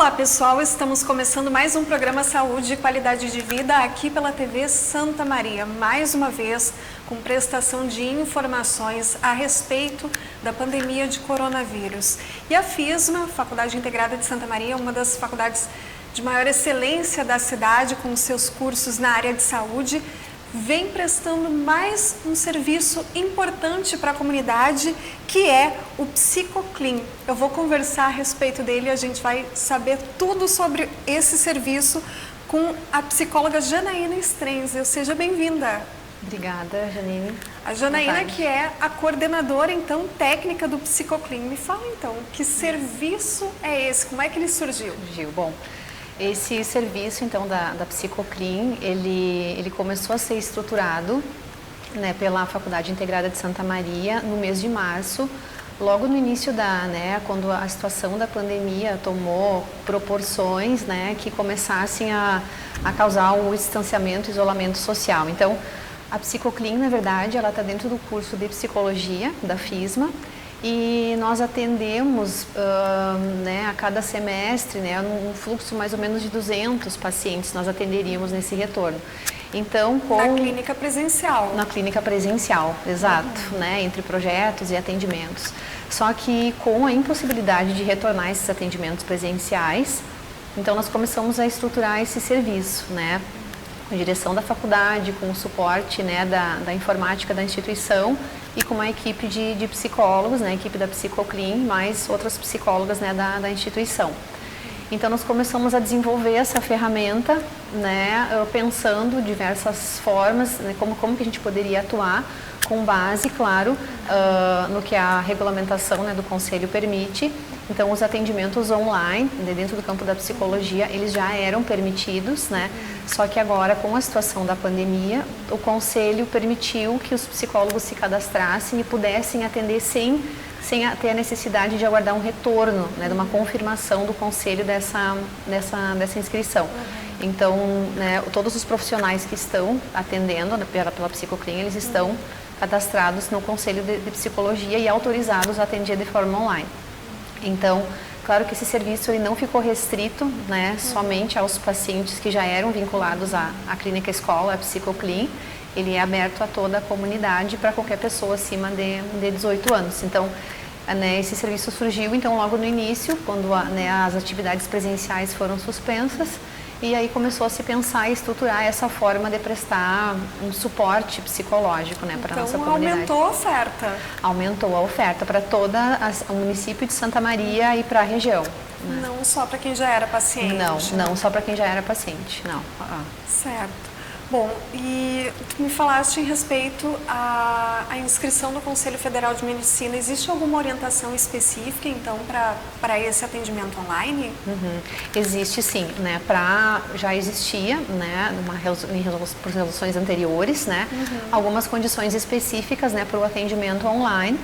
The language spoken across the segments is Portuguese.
Olá pessoal, estamos começando mais um programa Saúde e Qualidade de Vida aqui pela TV Santa Maria, mais uma vez com prestação de informações a respeito da pandemia de coronavírus. E a FISMA, Faculdade Integrada de Santa Maria, é uma das faculdades de maior excelência da cidade, com seus cursos na área de saúde, vem prestando mais um serviço importante para a comunidade, que é o Psicoclin. Eu vou conversar a respeito dele e a gente vai saber tudo sobre esse serviço com a psicóloga Janaína Strenzel. Seja bem-vinda. Obrigada, Janine. A Janaína, que é a coordenadora, então, técnica do Psicoclin. Me fala, então, que serviço é esse? Como é que ele surgiu? Bom, esse serviço, então, da Psicoclin, ele começou a ser estruturado, né, pela Faculdade Integrada de Santa Maria no mês de março, logo no início quando a situação da pandemia tomou proporções, né, que começassem a causar o distanciamento e isolamento social. Então, a Psicoclin, na verdade, ela está dentro do curso de Psicologia da FISMA, e nós atendemos a cada semestre, um fluxo mais ou menos de 200 pacientes nós atenderíamos nesse retorno. Então, na clínica presencial. Na clínica presencial, exato, entre projetos e atendimentos. Só que com a impossibilidade de retornar esses atendimentos presenciais, então nós começamos a estruturar esse serviço, com a direção da faculdade, com o suporte da informática da instituição e com uma equipe de psicólogos, a equipe da Psicoclin, mais outras psicólogas da instituição. Então, nós começamos a desenvolver essa ferramenta, pensando diversas formas, como que a gente poderia atuar, com base, claro, no que a regulamentação do Conselho permite. Então, os atendimentos online, dentro do campo da psicologia, eles já eram permitidos, Só que agora, com a situação da pandemia, o Conselho permitiu que os psicólogos se cadastrassem e pudessem atender sem ter a necessidade de aguardar um retorno, de uma confirmação do Conselho dessa inscrição. Então, todos os profissionais que estão atendendo pela Psicoclin, eles estão cadastrados no Conselho de Psicologia e autorizados a atender de forma online. Então, claro que esse serviço ele não ficou restrito somente aos pacientes que já eram vinculados à clínica escola, à Psicoclin. Ele é aberto a toda a comunidade para qualquer pessoa acima de 18 anos. Então, esse serviço surgiu então logo no início, quando as atividades presenciais foram suspensas, e aí começou a se pensar e estruturar essa forma de prestar um suporte psicológico para a nossa comunidade. Então, aumentou a oferta? Aumentou a oferta para todo o município de Santa Maria e para a região. Não só para quem já era paciente? Não só para quem já era paciente, não. Certo. Bom, e tu me falaste em respeito à inscrição no Conselho Federal de Medicina. Existe alguma orientação específica, então, para esse atendimento online? Existe sim, já existia, por resoluções anteriores, algumas condições específicas para o atendimento online.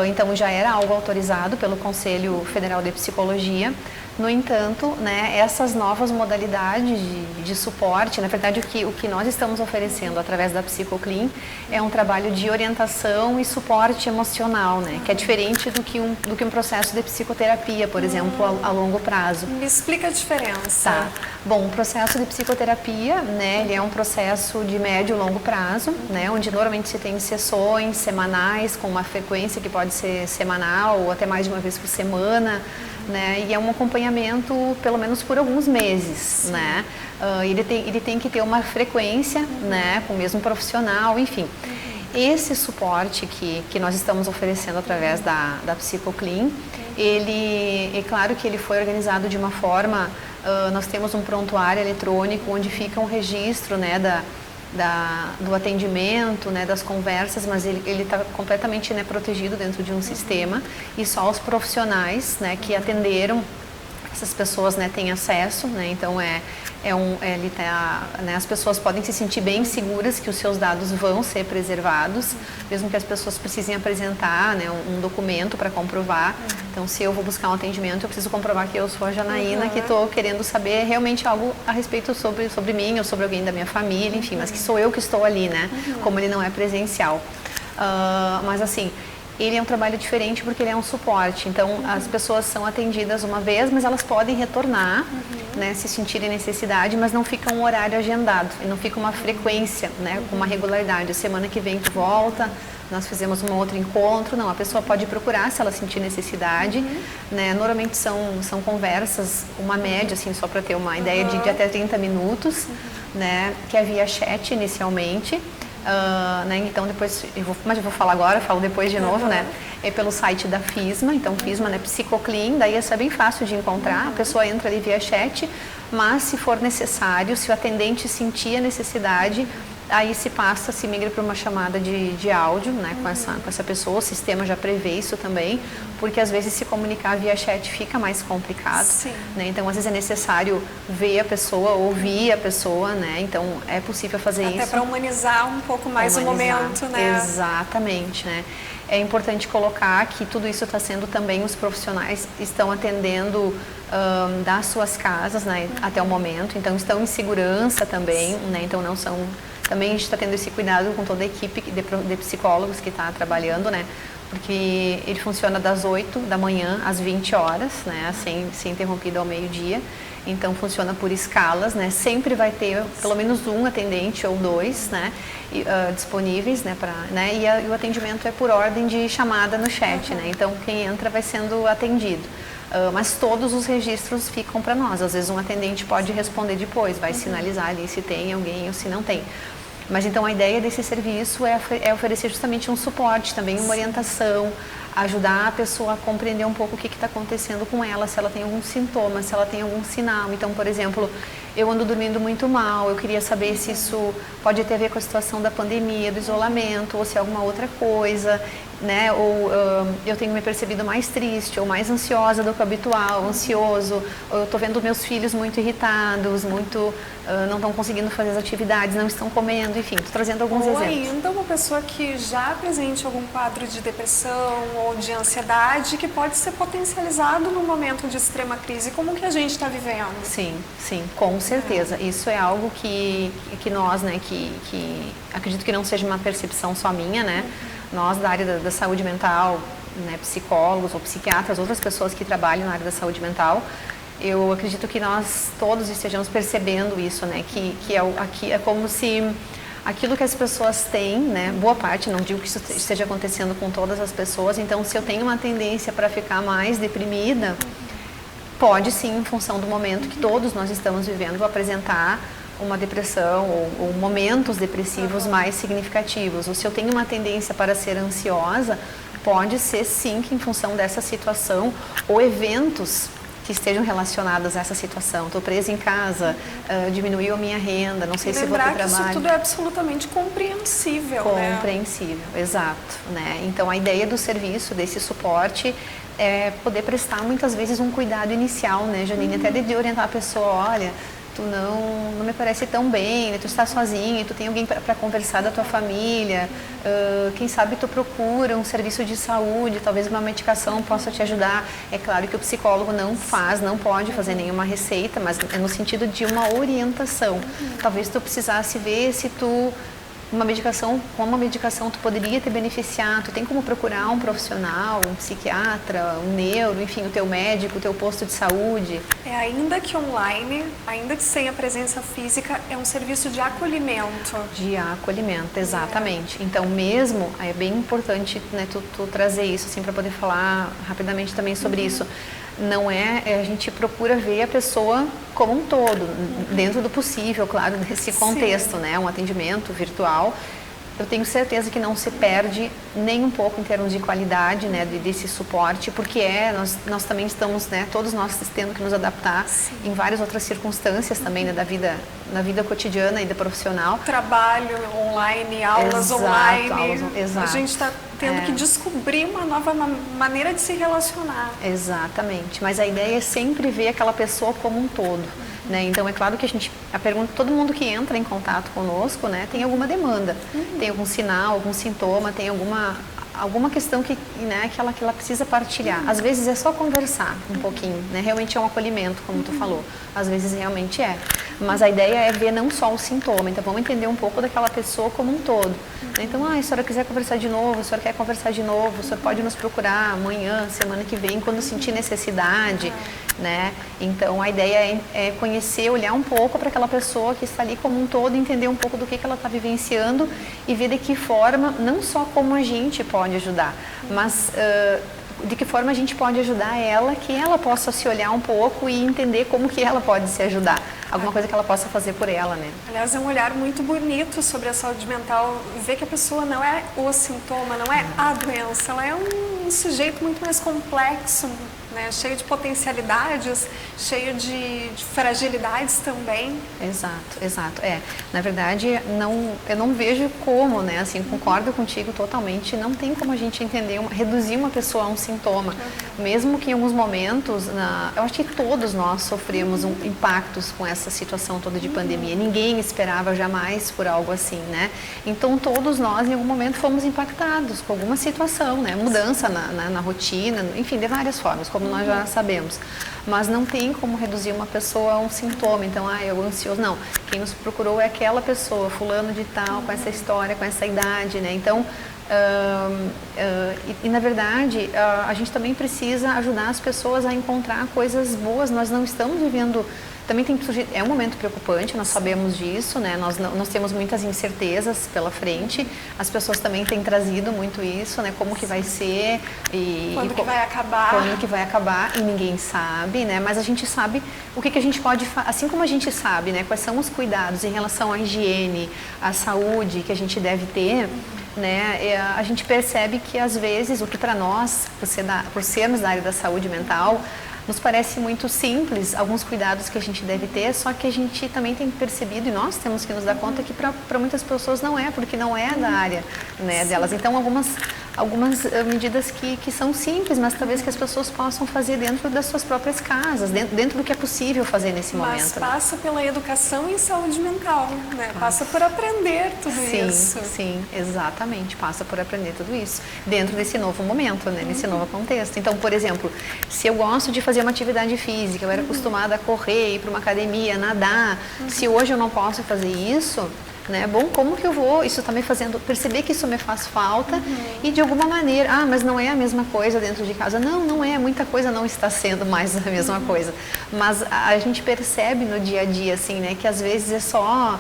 Então, já era algo autorizado pelo Conselho Federal de Psicologia. No entanto, essas novas modalidades de suporte, na verdade o que nós estamos oferecendo através da Psicoclin é um trabalho de orientação e suporte emocional, que é diferente do que um processo de psicoterapia, por exemplo, a longo prazo. Me explica a diferença. Tá. Bom, o processo de psicoterapia, ele é um processo de médio e longo prazo, onde normalmente se tem sessões semanais com uma frequência que pode ser semanal ou até mais de uma vez por semana. E é um acompanhamento pelo menos por alguns meses, ele tem que ter uma frequência, com o mesmo profissional, enfim. Esse suporte que nós estamos oferecendo através da Psicoclin, é claro que ele foi organizado de uma forma, nós temos um prontuário eletrônico onde fica um registro, do atendimento, das conversas, mas ele está completamente protegido dentro de um sistema, e só os profissionais que atenderam essas pessoas têm acesso, então as pessoas podem se sentir bem seguras que os seus dados vão ser preservados, mesmo que as pessoas precisem apresentar um documento para comprovar. Então, se eu vou buscar um atendimento, eu preciso comprovar que eu sou a Janaína, que estou querendo saber realmente algo a respeito sobre mim ou sobre alguém da minha família, enfim, mas que sou eu que estou ali, como ele não é presencial. Mas assim, ele é um trabalho diferente porque ele é um suporte. Então, as pessoas são atendidas uma vez, mas elas podem retornar, né, se sentirem necessidade, mas não fica um horário agendado, e não fica uma frequência, né, com uma regularidade. A semana que vem tu volta, nós fizemos um outro encontro. Não, a pessoa pode procurar se ela sentir necessidade, né? Normalmente são conversas, uma média, assim, só para ter uma ideia, de até 30 minutos, né, que é via chat inicialmente. Né? Então depois, mas eu vou falar agora, falo depois de novo, né? É pelo site da FISMA, então FISMA, né, Psicoclin, daí isso é bem fácil de encontrar, a pessoa entra ali via chat, mas se for necessário, se o atendente sentir a necessidade, aí se migra para uma chamada de áudio, né, com essa pessoa. O sistema já prevê isso também, porque às vezes se comunicar via chat fica mais complicado, né? Então às vezes é necessário ver a pessoa, ouvir a pessoa, né? Então é possível fazer isso. Até para humanizar um pouco mais o momento, né? Exatamente, né? É importante colocar que tudo isso está sendo também, os profissionais estão atendendo das suas casas, né, até o momento, então estão em segurança também, né? Então não são... Também a gente está tendo esse cuidado com toda a equipe de psicólogos que está trabalhando, né? Porque ele funciona das 8 da manhã às 20 horas, né? Sem interrompido ao meio-dia. Então funciona por escalas, né? Sempre vai ter pelo menos um atendente ou dois, né? Disponíveis, né? E o atendimento é por ordem de chamada no chat, né? Então quem entra vai sendo atendido. Mas todos os registros ficam para nós. Às vezes um atendente pode responder depois, vai sinalizar ali se tem alguém ou se não tem. Mas então a ideia desse serviço é oferecer justamente um suporte, também uma orientação, ajudar a pessoa a compreender um pouco o que está acontecendo com ela, se ela tem algum sintoma, se ela tem algum sinal. Então, por exemplo, eu ando dormindo muito mal, eu queria saber se isso pode ter a ver com a situação da pandemia, do isolamento, ou se é alguma outra coisa, né? Ou eu tenho me percebido mais triste, ou mais ansiosa do que o habitual, ansioso, ou eu estou vendo meus filhos muito irritados, não estão conseguindo fazer as atividades, não estão comendo, enfim, estou trazendo alguns exemplos. Ou ainda uma pessoa que já apresente algum quadro de depressão ou de ansiedade que pode ser potencializado no momento de extrema crise, como que a gente está vivendo. Sim, com certeza. Isso é algo que nós, né, que acredito que não seja uma percepção só minha, né? Nós da área da saúde mental, né, psicólogos ou psiquiatras, outras pessoas que trabalham na área da saúde mental, eu acredito que nós todos estejamos percebendo isso, né? Que é como se aquilo que as pessoas têm, né? Boa parte, não digo que isso esteja acontecendo com todas as pessoas, então se eu tenho uma tendência para ficar mais deprimida, pode sim, em função do momento que todos nós estamos vivendo, apresentar uma depressão ou momentos depressivos mais significativos. Ou se eu tenho uma tendência para ser ansiosa, pode ser sim que em função dessa situação ou eventos que estejam relacionados a essa situação. Estou presa em casa, diminuiu a minha renda, não sei se vou ter trabalho. Lembrar que isso tudo é absolutamente compreensível, Compreensível, né? Exato, né? Então a ideia do serviço, desse suporte, é poder prestar muitas vezes um cuidado inicial, né, Janine? Até de orientar a pessoa, olha, tu não me parece tão bem, né? Tu está sozinho, tu tem alguém para conversar da tua família, quem sabe tu procura um serviço de saúde, talvez uma medicação possa te ajudar. É claro que o psicólogo não pode fazer nenhuma receita, mas é no sentido de uma orientação. Talvez tu precisasse ver se com uma medicação tu poderia te beneficiar, tu tem como procurar um profissional, um psiquiatra, um neuro, enfim, o teu médico, o teu posto de saúde. Ainda que online, ainda que sem a presença física, é um serviço de acolhimento. De acolhimento, exatamente. Então mesmo, é bem importante, né, tu trazer isso, assim, para poder falar rapidamente também sobre isso. Não a gente procura ver a pessoa como um todo, dentro do possível, claro, nesse contexto, né? Um atendimento virtual. Eu tenho certeza que não se perde nem um pouco em termos de qualidade, né, desse suporte, porque nós também estamos, né, todos nós tendo que nos adaptar em várias outras circunstâncias também, né, na vida cotidiana e da profissional. Trabalho online, aulas online. Exato. A gente está tendo que descobrir uma nova maneira de se relacionar. Exatamente, mas a ideia é sempre ver aquela pessoa como um todo. Né? Então é claro que todo mundo que entra em contato conosco, né, tem alguma demanda, tem algum sinal, algum sintoma, tem alguma questão que, né, que ela precisa partilhar. Às vezes é só conversar um pouquinho, né? Realmente é um acolhimento, como tu falou. Às vezes realmente é. Mas a ideia é ver não só o sintoma, então vamos entender um pouco daquela pessoa como um todo. Então, se a senhora quiser conversar de novo, a senhora quer conversar de novo, a senhora pode nos procurar amanhã, semana que vem, quando sentir necessidade, né? Então, a ideia é conhecer, olhar um pouco para aquela pessoa que está ali como um todo, entender um pouco do que ela está vivenciando e ver de que forma, não só como a gente pode ajudar, mas de que forma a gente pode ajudar ela, que ela possa se olhar um pouco e entender como que ela pode se ajudar. Alguma coisa que ela possa fazer por ela, né? Aliás, é um olhar muito bonito sobre a saúde mental, ver que a pessoa não é o sintoma, não é a doença, ela é um sujeito muito mais complexo, né? Cheio de potencialidades, cheio de fragilidades também. Exato. Na verdade, eu não vejo como, né? Assim, concordo contigo totalmente, não tem como a gente entender, reduzir uma pessoa a um sintoma. Mesmo que em alguns momentos, eu acho que todos nós sofremos impactos com essa situação toda de pandemia. Ninguém esperava jamais por algo assim, né? Então, todos nós, em algum momento, fomos impactados com alguma situação, né? Mudança na rotina, enfim, de várias formas, como nós já sabemos. Mas não tem como reduzir uma pessoa a um sintoma. Então, eu ansioso. Não, quem nos procurou é aquela pessoa, fulano de tal, com essa história, com essa idade, né? Então, na verdade, a gente também precisa ajudar as pessoas a encontrar coisas boas. Nós não estamos vivendo... Também é um momento preocupante, nós sabemos disso, né? Nós temos muitas incertezas pela frente, as pessoas também têm trazido muito isso, né? Como que vai ser quando que vai acabar. Quando que vai acabar e ninguém sabe, né? Mas a gente sabe o que a gente pode fazer, assim como a gente sabe, né? Quais são os cuidados em relação à higiene, à saúde que a gente deve ter, né? A gente percebe que às vezes o que para nós, por sermos da área da saúde mental, nos parece muito simples, alguns cuidados que a gente deve ter, só que a gente também tem percebido, e nós temos que nos dar conta que para muitas pessoas não é, porque não é da área, né, delas. Então, algumas medidas que são simples, mas talvez que as pessoas possam fazer dentro das suas próprias casas, dentro do que é possível fazer nesse momento. Mas passa pela educação em saúde mental, né? Passa por aprender tudo isso. Sim, exatamente, passa por aprender tudo isso, dentro desse novo momento, né? Nesse novo contexto. Então, por exemplo, se eu gosto de fazer uma atividade física, eu era acostumada a correr, ir para uma academia, nadar, se hoje eu não posso fazer isso, né? Bom, como que eu vou, isso está me fazendo perceber que isso me faz falta e de alguma maneira, mas não é a mesma coisa dentro de casa. Não é, muita coisa não está sendo mais a mesma coisa, mas a gente percebe no dia a dia, assim, né, que às vezes é só...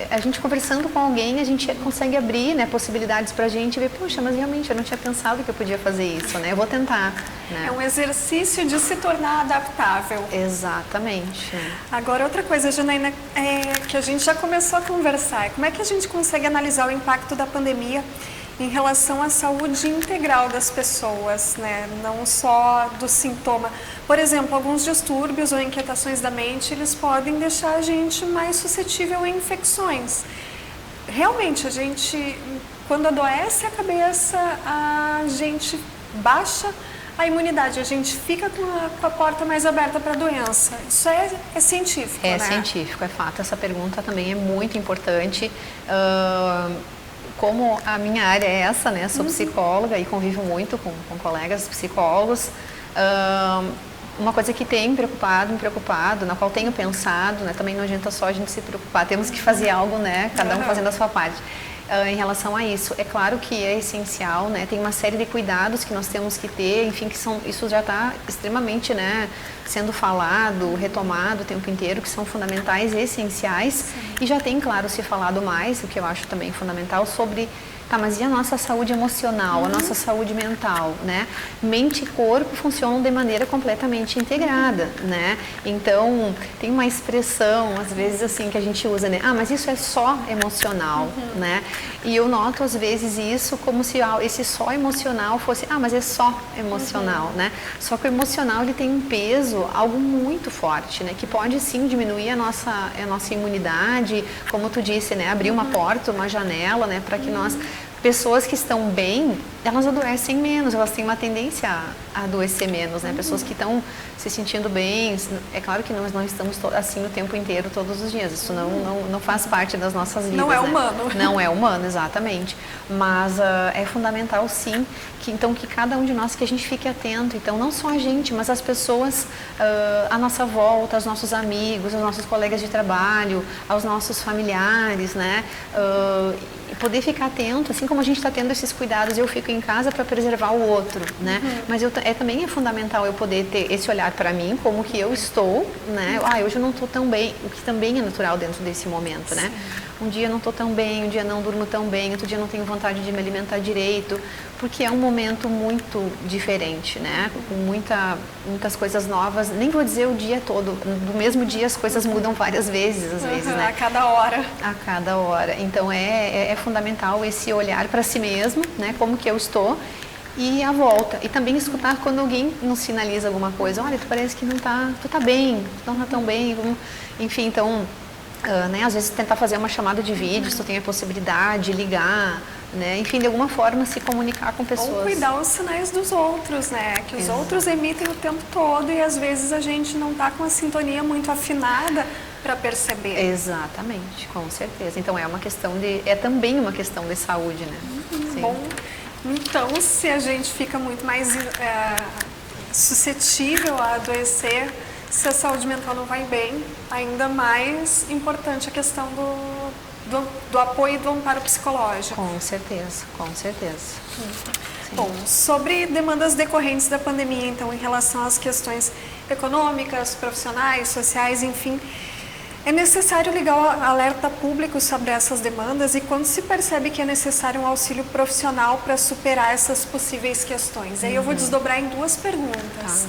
a gente conversando com alguém, a gente consegue abrir, né, possibilidades para a gente ver, poxa, mas realmente eu não tinha pensado que eu podia fazer isso, né? Eu vou tentar, né? É um exercício de se tornar adaptável. Exatamente. Agora, outra coisa, Janaína, que a gente já começou a conversar, é como é que a gente consegue analisar o impacto da pandemia em relação à saúde integral das pessoas, né? Não só do sintoma. Por exemplo, alguns distúrbios ou inquietações da mente, eles podem deixar a gente mais suscetível a infecções. Realmente, a gente, quando adoece a cabeça, a gente baixa a imunidade, a gente fica com a porta mais aberta para a doença. Isso é científico, né? É científico, é fato. Essa pergunta também é muito importante. Como a minha área é essa, né? Sou psicóloga e convivo muito com colegas psicólogos. Uma coisa que tem me preocupado, na qual tenho pensado, né? Também não adianta só a gente se preocupar, temos que fazer algo, né? Cada um fazendo a sua parte. Em relação a isso, é claro que é essencial, né? Tem uma série de cuidados que nós temos que ter, enfim, isso já está extremamente, né, sendo falado, retomado o tempo inteiro, que são fundamentais e essenciais. Sim. E já tem, claro, se falado mais, o que eu acho também fundamental, sobre... Tá, mas e a nossa saúde emocional, a nossa saúde mental, né? Mente e corpo funcionam de maneira completamente integrada, né? Então, tem uma expressão, às vezes, assim, que a gente usa, né? Mas isso é só emocional, né? E eu noto, às vezes, isso como se esse só emocional fosse, mas é só emocional, né? Só que o emocional, ele tem um peso, algo muito forte, né? Que pode, sim, diminuir a nossa imunidade, como tu disse, né? Abrir uma porta, uma janela, né? Para que nós... Pessoas que estão bem, elas adoecem menos, elas têm uma tendência a adoecer menos, né? Pessoas que estão se sentindo bem, é claro que nós não estamos assim o tempo inteiro, todos os dias, isso não faz parte das nossas vidas. Não é né? humano. Não é humano, exatamente. Mas é fundamental, sim, que cada um de nós, que a gente fique atento. Então, não só a gente, mas as pessoas à nossa volta, aos nossos amigos, aos nossos colegas de trabalho, aos nossos familiares, né? E poder ficar atento, assim como a gente está tendo esses cuidados, eu fico em casa para preservar o outro, né? Mas também é fundamental eu poder ter esse olhar para mim, como que eu estou, né? Hoje eu não estou tão bem, o que também é natural dentro desse momento, né? Um dia não estou tão bem, um dia não durmo tão bem, outro dia não tenho vontade de me alimentar direito, porque é um momento muito diferente, né? Com muitas coisas novas, nem vou dizer o dia todo, no mesmo dia as coisas mudam várias vezes, às vezes, né? A cada hora. A cada hora. Então é fundamental esse olhar para si mesmo, né? Como que eu estou e a volta. E também escutar quando alguém nos sinaliza alguma coisa. Olha, tu parece que tu tá bem, tu não tá tão bem. Enfim, então, né? Às vezes tentar fazer uma chamada de vídeo, se tu tem a possibilidade, ligar, né? Enfim, de alguma forma se comunicar com pessoas. Ou cuidar os sinais dos outros, né? Que os outros emitem o tempo todo e às vezes a gente não tá com a sintonia muito afinada para perceber. Exatamente, com certeza. Então é também uma questão de saúde, né? Sim. Bom, então se a gente fica muito mais suscetível a adoecer, se a saúde mental não vai bem, ainda mais importante a questão do apoio e do amparo psicológico. Com certeza, com certeza. Bom, sobre demandas decorrentes da pandemia, então, em relação às questões econômicas, profissionais, sociais, enfim, é necessário ligar o alerta público sobre essas demandas e quando se percebe que é necessário um auxílio profissional para superar essas possíveis questões. Aí eu vou desdobrar em duas perguntas.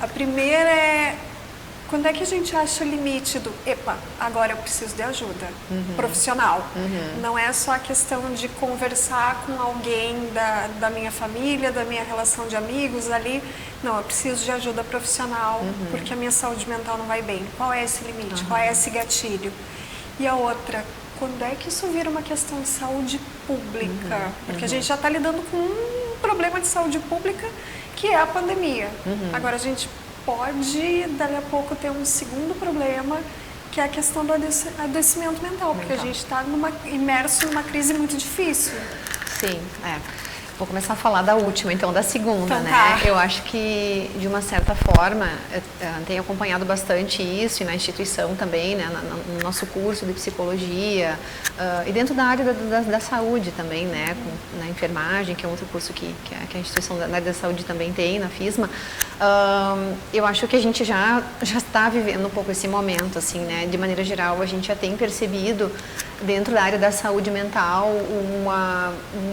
A primeira é, quando é que a gente acha o limite do, agora eu preciso de ajuda profissional? Não é só a questão de conversar com alguém da minha família, da minha relação de amigos ali. Não, eu preciso de ajuda profissional porque a minha saúde mental não vai bem. Qual é esse limite? Qual é esse gatilho? E a outra, quando é que isso vira uma questão de saúde pública? Porque a gente já está lidando com um problema de saúde pública que é a pandemia. Agora a gente pode, dali a pouco, ter um segundo problema, que é a questão do adoecimento mental, porque a gente está imerso numa crise muito difícil. Sim, Vou começar a falar da última, então, da segunda, então, né? Tá. Eu acho que, de uma certa forma, eu tenho acompanhado bastante isso e na instituição também, né? No nosso curso de psicologia e dentro da área da saúde também, né? Na enfermagem, que é outro curso que a instituição da área da saúde também tem, na FISMA. Eu acho que a gente já está vivendo um pouco esse momento, assim, né? De maneira geral, a gente já tem percebido dentro da área da saúde mental um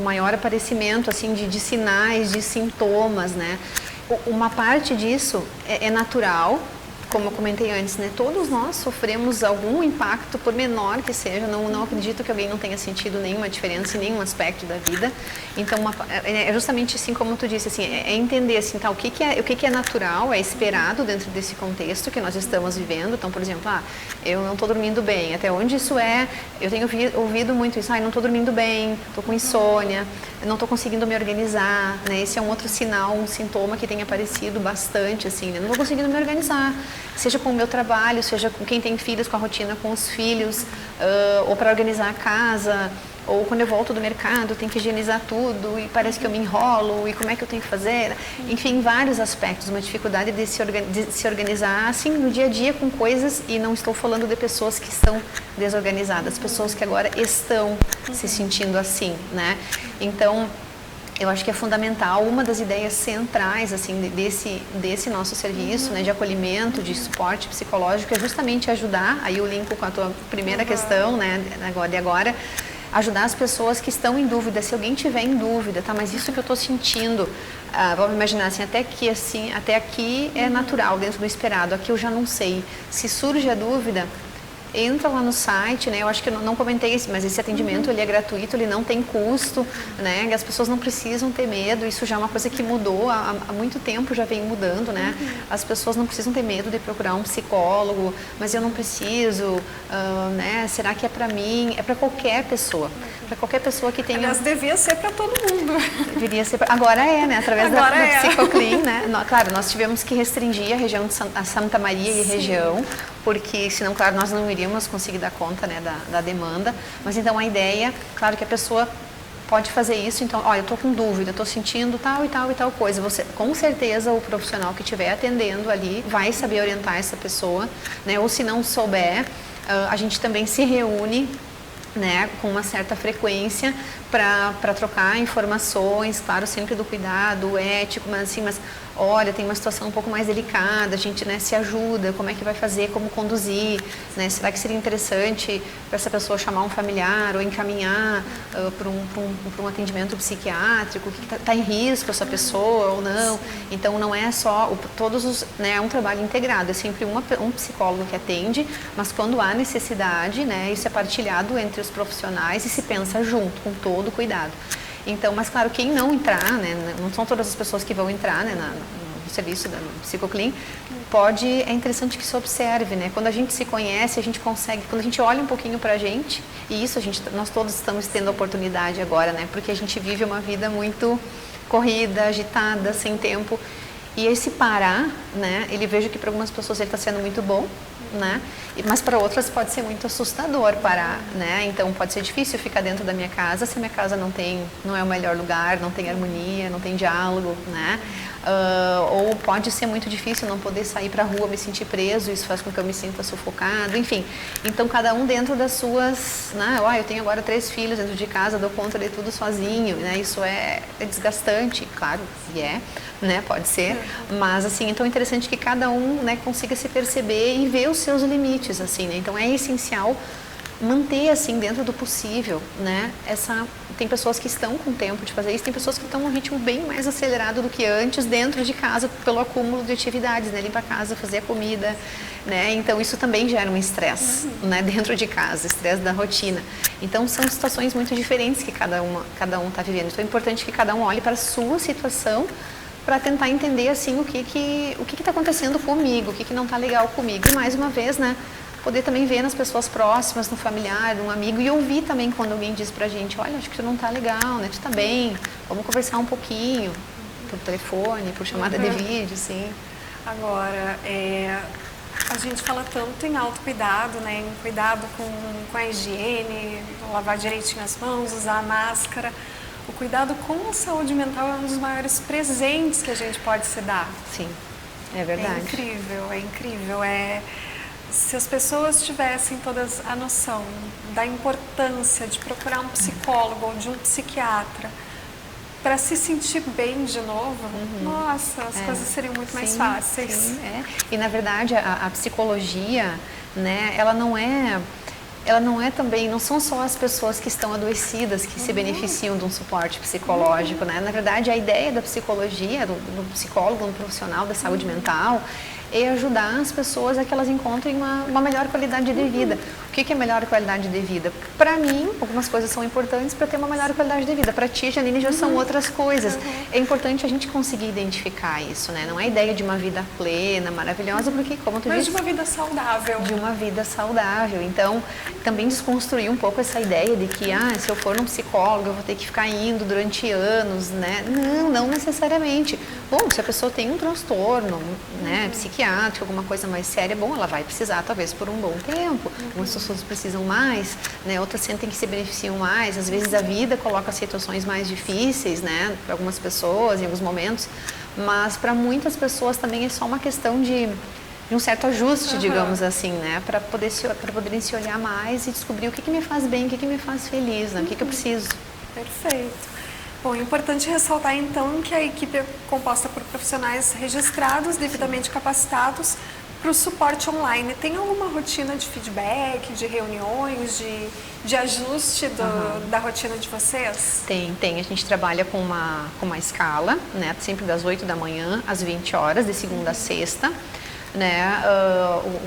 maior aparecimento assim de sinais, de sintomas, né? Uma parte disso é natural, como eu comentei antes, né? Todos nós sofremos algum impacto, por menor que seja. Não acredito que alguém não tenha sentido nenhuma diferença em nenhum aspecto da vida. Então, é justamente assim como tu disse, assim, é entender assim, tá, o que é natural, é esperado dentro desse contexto que nós estamos vivendo. Então, por exemplo, eu não estou dormindo bem. Até onde isso é? Eu tenho ouvido muito isso. Não estou dormindo bem, estou com insônia, não estou conseguindo me organizar, né? Esse é um outro sinal, um sintoma que tem aparecido bastante, assim, né? Não estou conseguindo me organizar. Seja com o meu trabalho, seja com quem tem filhos, com a rotina com os filhos, ou para organizar a casa, ou quando eu volto do mercado, tenho que higienizar tudo e parece que eu me enrolo, e como é que eu tenho que fazer? Enfim, vários aspectos, uma dificuldade de se organizar assim no dia a dia com coisas, e não estou falando de pessoas que estão desorganizadas, pessoas que agora estão se sentindo assim, né? Então, eu acho que é fundamental, uma das ideias centrais assim, desse nosso serviço, né, de acolhimento, de suporte psicológico, é justamente ajudar, aí eu linko com a tua primeira questão, né, agora, ajudar as pessoas que estão em dúvida. Se alguém tiver em dúvida, tá, mas isso que eu estou sentindo, vamos imaginar assim, até aqui é natural, dentro do esperado, aqui eu já não sei. Se surge a dúvida, entra lá no site, né? Eu acho que eu não comentei isso, mas esse atendimento ele é gratuito, ele não tem custo, né? As pessoas não precisam ter medo, isso já é uma coisa que mudou, há muito tempo já vem mudando, né? As pessoas não precisam ter medo de procurar um psicólogo, mas eu não preciso, né? Será que é para mim? É para qualquer pessoa. Para qualquer pessoa que tenha... Aliás, devia ser para todo mundo. Deveria ser... Agora é, né? Através da é. Psicoclin, né? Claro, nós tivemos que restringir a região de Santa Maria e região, porque senão, claro, nós não iríamos conseguir dar conta, né, da demanda. Mas então a ideia, claro que a pessoa pode fazer isso, então, olha, eu estou com dúvida, estou sentindo tal e tal e tal coisa. Você, com certeza, o profissional que estiver atendendo ali vai saber orientar essa pessoa, né? Ou se não souber, a gente também se reúne, né, com uma certa frequência para trocar informações, claro, sempre do cuidado ético, mas assim, olha, tem uma situação um pouco mais delicada, a gente, né, se ajuda, como é que vai fazer, como conduzir, né, será que seria interessante para essa pessoa chamar um familiar ou encaminhar para um atendimento psiquiátrico, que está em risco essa pessoa ou não. Então não é só, né, é um trabalho integrado, é sempre um psicólogo que atende, mas quando há necessidade, né, isso é partilhado entre os profissionais e se pensa junto, com todo o cuidado. Então, mas claro, quem não entrar, né, não são todas as pessoas que vão entrar, né, no serviço da Psicoclin, é interessante que se observe, né, quando a gente se conhece, a gente consegue, quando a gente olha um pouquinho pra gente, e isso nós todos estamos tendo a oportunidade agora, né, porque a gente vive uma vida muito corrida, agitada, sem tempo, e esse parar, né, ele vejo que para algumas pessoas ele está sendo muito bom, né? Mas para outras pode ser muito assustador parar, né? Então pode ser difícil ficar dentro da minha casa se a minha casa não é o melhor lugar, não tem harmonia, não tem diálogo, né? Ou pode ser muito difícil não poder sair para a rua, me sentir preso, isso faz com que eu me sinta sufocado, enfim. Então cada um dentro das suas, né? Eu tenho agora 3 filhos dentro de casa, dou conta de tudo sozinho, né? Isso é desgastante, claro, né? Pode ser, mas assim, então é interessante que cada um, né, consiga se perceber e ver os seus limites, assim, né? Então é essencial manter, assim, dentro do possível, né? Tem pessoas que estão com tempo de fazer isso, tem pessoas que estão num ritmo bem mais acelerado do que antes dentro de casa pelo acúmulo de atividades, né? Limpar a casa, fazer a comida, né? Então isso também gera um estresse, né? Dentro de casa, estresse da rotina. Então são situações muito diferentes que cada um está vivendo. Então é importante que cada um olhe para a sua situação para tentar entender, assim, o que está acontecendo comigo, o que não está legal comigo. E mais uma vez, né? Poder também ver nas pessoas próximas, no familiar, no amigo, e ouvir também quando alguém diz pra gente, olha, acho que tu não tá legal, né? Tu tá bem, vamos conversar um pouquinho, por telefone, por chamada de vídeo, sim. Agora, a gente fala tanto em autocuidado, né? Em cuidado com a higiene, lavar direitinho as mãos, usar a máscara. O cuidado com a saúde mental é um dos maiores presentes que a gente pode se dar. Sim, é verdade. É incrível. Se as pessoas tivessem todas a noção da importância de procurar um psicólogo ou de um psiquiatra para se sentir bem de novo, nossa, as coisas seriam muito mais fáceis. Sim, E na verdade a psicologia, né, ela não é também, não são só as pessoas que estão adoecidas que se beneficiam de um suporte psicológico, né? Na verdade, a ideia da psicologia, do psicólogo, do profissional da saúde mental, é ajudar as pessoas a que elas encontrem uma melhor qualidade de vida. O que é melhor qualidade de vida? Para mim, algumas coisas são importantes para ter uma melhor qualidade de vida. Para ti, Janine, já são outras coisas. É importante a gente conseguir identificar isso, né? Não é a ideia de uma vida plena, maravilhosa, porque, como tu disse... Mas de uma vida saudável. De uma vida saudável. Então, também desconstruir um pouco essa ideia de que, se eu for num psicólogo, eu vou ter que ficar indo durante anos, né? Não necessariamente. Bom, se a pessoa tem um transtorno, né, psiquiátrico, alguma coisa mais séria, bom, ela vai precisar talvez por um bom tempo. Umas pessoas precisam mais, né, outras sentem que se beneficiam mais. Às vezes a vida coloca situações mais difíceis, né, para algumas pessoas em alguns momentos, mas para muitas pessoas também é só uma questão de um certo ajuste, digamos assim, né, para poderem se olhar mais e descobrir o que me faz bem, o que me faz feliz, né, o que eu preciso. Perfeito. Bom, é importante ressaltar então que a equipe é composta por profissionais registrados, devidamente capacitados para o suporte online. Tem alguma rotina de feedback, de reuniões, de ajuste da rotina de vocês? Tem. A gente trabalha com uma escala, né? Sempre das 8 da manhã às 20 horas, de segunda a sexta. né,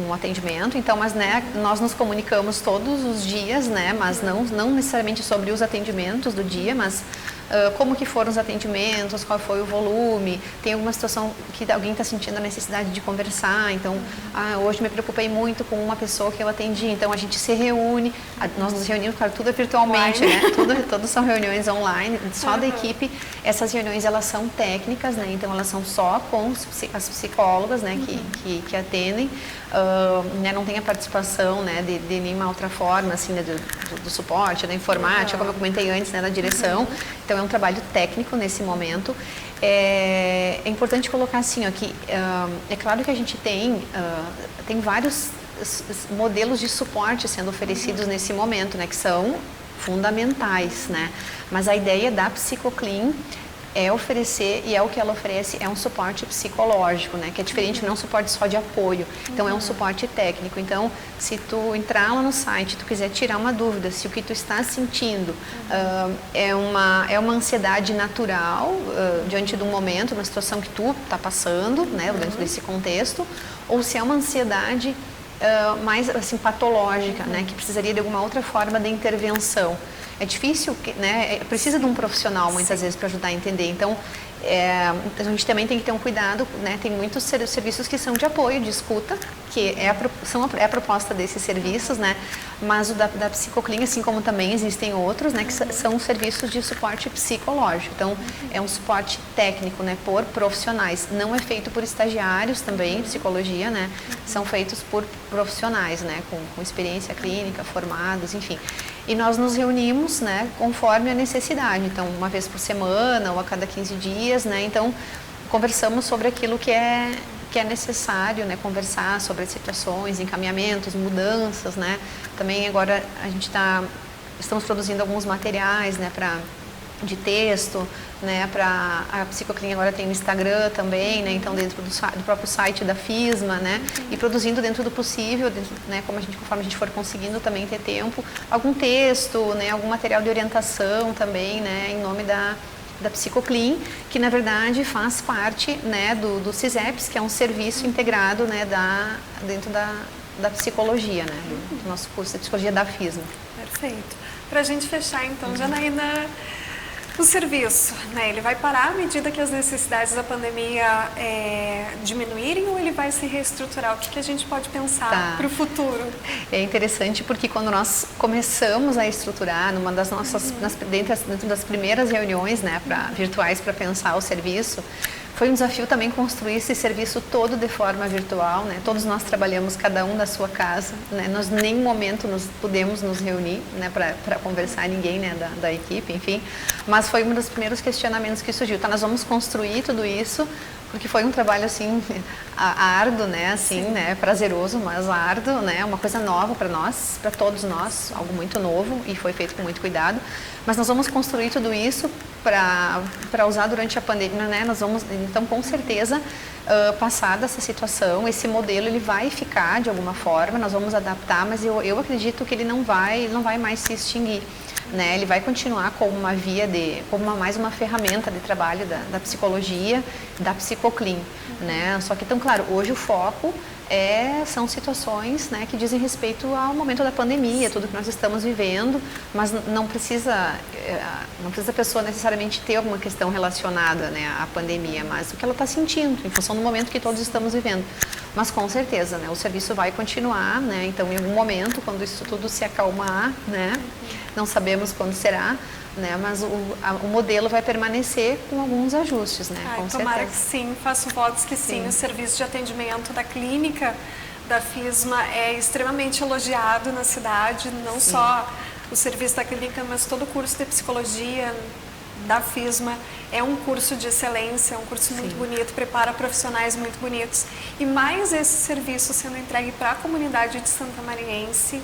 um atendimento. Então, mas, né, nós nos comunicamos todos os dias, né, mas não necessariamente sobre os atendimentos do dia, mas como que foram os atendimentos, qual foi o volume, tem alguma situação que alguém está sentindo a necessidade de conversar, então, hoje me preocupei muito com uma pessoa que eu atendi, então a gente se reúne, nós nos reunimos, claro, tudo é virtualmente, né, tudo são reuniões online, só da equipe. Essas reuniões, elas são técnicas, né, então elas são só com as psicólogas, né, que atendem, né, não tem a participação, né, de nenhuma outra forma, assim, né, do suporte, da informática, como eu comentei antes, né, da direção. Então é um trabalho técnico nesse momento. É importante colocar assim, ó, que é claro que a gente tem vários modelos de suporte sendo oferecidos nesse momento, né, que são fundamentais, né, mas a ideia da Psicoclin é oferecer, e é o que ela oferece, é um suporte psicológico, né? Que é diferente, não é um suporte só de apoio. Então, é um suporte técnico. Então, se tu entrar lá no site, tu quiser tirar uma dúvida, se o que tu está sentindo é uma ansiedade natural diante de um momento, uma situação que tu está passando, né? Dentro desse contexto, ou se é uma ansiedade mais assim, patológica, né? Que precisaria de alguma outra forma de intervenção. É difícil, né? Precisa de um profissional muitas vezes para ajudar a entender. Então, a gente também tem que ter um cuidado, né? Tem muitos serviços que são de apoio, de escuta, que é a proposta desses serviços, né? Mas o da Psicoclin, assim como também existem outros, né? Que são serviços de suporte psicológico. Então, é um suporte técnico, né? Por profissionais. Não é feito por estagiários também, psicologia, né? São feitos por profissionais, né? Com experiência clínica, formados, enfim. E nós nos reunimos, né, conforme a necessidade. Então, uma vez por semana ou a cada 15 dias, né? Então, conversamos sobre aquilo que é necessário, né? Conversar sobre as situações, encaminhamentos, mudanças, né? Também agora estamos produzindo alguns materiais, né, de texto, né, a Psicoclin agora tem o Instagram também, né, então dentro do próprio site da FISMA, né, e produzindo dentro do possível, né, conforme a gente for conseguindo também ter tempo, algum texto, né, algum material de orientação também, né, em nome da Psicoclin, que na verdade faz parte, né, do CISEPS, que é um serviço integrado, né, dentro da psicologia, né, do nosso curso de psicologia da FISMA. Perfeito. Para a gente fechar então, Janaína, o serviço, né, ele vai parar à medida que as necessidades da pandemia diminuírem ou ele vai se reestruturar? O que a gente pode pensar para o futuro? É interessante porque quando nós começamos a estruturar, numa das nossas, dentro das primeiras reuniões, né, virtuais para pensar o serviço, foi um desafio também construir esse serviço todo de forma virtual, né? Todos nós trabalhamos cada um da sua casa, né? Nós em nenhum momento pudemos nos reunir, né, para conversar, ninguém, né, da equipe, enfim. Mas foi um dos primeiros questionamentos que surgiu. Tá, nós vamos construir tudo isso, porque foi um trabalho assim árduo, né, assim, né, prazeroso, mas árduo, né, uma coisa nova para nós, para todos nós, algo muito novo e foi feito com muito cuidado. Mas nós vamos construir tudo isso para usar durante a pandemia, né? Nós vamos, então, com certeza, passada essa situação, esse modelo ele vai ficar de alguma forma, nós vamos adaptar, mas eu acredito que ele não vai mais se extinguir, né? Ele vai continuar como uma mais uma ferramenta de trabalho da psicologia, da Psicoclin, né? Só que, então, claro, hoje o foco são situações, né, que dizem respeito ao momento da pandemia, tudo que nós estamos vivendo, mas não precisa a pessoa necessariamente ter alguma questão relacionada, né, à pandemia, mas o que ela está sentindo, em função do momento que todos estamos vivendo. Mas com certeza, né, o serviço vai continuar, né, então em algum momento, quando isso tudo se acalmar, né, não sabemos quando será, né, mas o modelo vai permanecer com alguns ajustes, né, com tomara certeza. Que sim, faço votos que sim. O serviço de atendimento da clínica da FISMA é extremamente elogiado na cidade, não só o serviço da clínica, mas todo o curso de psicologia da FISMA é um curso de excelência, é um curso muito bonito, prepara profissionais muito bonitos. E mais esse serviço sendo entregue para a comunidade de Santa Mariense,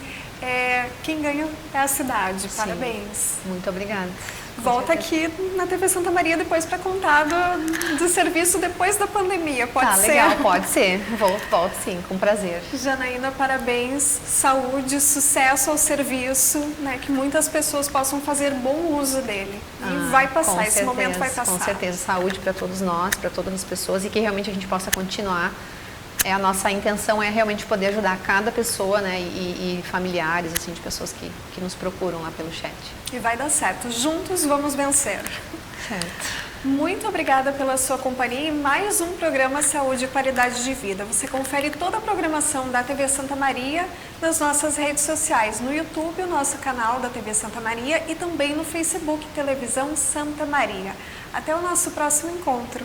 quem ganha é a cidade. Parabéns. Muito obrigada. Volta aqui na TV Santa Maria depois para contar do serviço depois da pandemia, pode ser? Legal, pode ser. Volto sim, com prazer. Janaína, parabéns, saúde, sucesso ao serviço, né, que muitas pessoas possam fazer bom uso dele. E vai passar, esse momento vai passar. Com certeza, saúde para todos nós, para todas as pessoas e que realmente a gente possa continuar A nossa intenção é realmente poder ajudar cada pessoa, né, e familiares, assim, de pessoas que nos procuram lá pelo chat. E vai dar certo. Juntos vamos vencer. Certo. Muito obrigada pela sua companhia e mais um programa Saúde e Qualidade de Vida. Você confere toda a programação da TV Santa Maria nas nossas redes sociais, no YouTube, o nosso canal da TV Santa Maria e também no Facebook Televisão Santa Maria. Até o nosso próximo encontro.